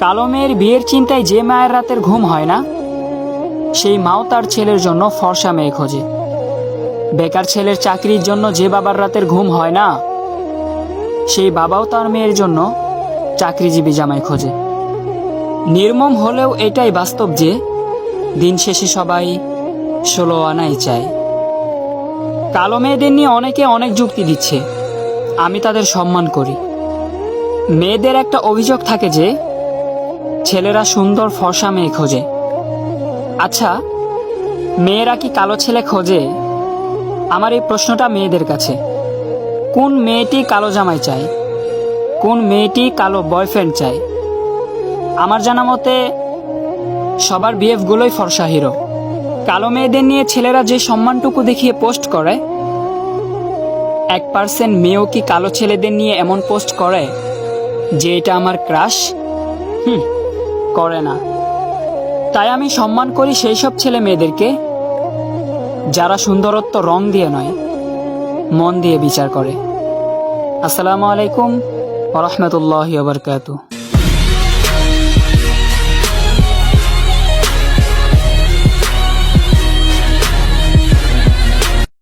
কালো মেয়ের বিয়ের চিন্তায় যে মায়ের রাতের ঘুম হয় না, সেই মাও তার ছেলের জন্য ফর্সা মেয়ে খোঁজে। বেকার ছেলের চাকরির জন্য যে বাবার রাতের ঘুম হয় না, সেই বাবাও তার মেয়ের জন্য চাকরিজীবী জামাই খোঁজে। নির্মম হলেও এটাই বাস্তব যে দিন শেষে সবাই 16 আনাই চায়। কালো মেয়েদের নিয়ে অনেকে অনেক যুক্তি দিচ্ছে, আমি তাদের সম্মান করি। মেয়েদের একটা অভিযোগ থাকে যে ছেলেরা সুন্দর ফর্সা মেয়ে খোঁজে। আচ্ছা, মেয়েরা কি কালো ছেলে খোঁজে? আমার এই প্রশ্নটা মেয়েদের কাছে। কোন মেয়েটি কালো জামাই চায়? কোন মেয়েটি কালো বয়ফ্রেন্ড চায়? আমার জানা মতে সবার বিএফগুলোই ফর্সা হিরো। কালো মেয়েদের নিয়ে ছেলেরা যে সম্মানটুকু দেখিয়ে পোস্ট করে, 1% মেয়েও কি কালো ছেলেদের নিয়ে এমন পোস্ট করে যে এটা আমার ক্রাশ? করে না। তাই আমি সম্মান করি সেই সব ছেলে মেয়েদেরকে যারা সুন্দরত্ব রং দিয়ে নয়, মন দিয়ে বিচার করে। আসসালামু আলাইকুম ওয়া রাহমাতুল্লাহি ওয়া বারাকাতুহু।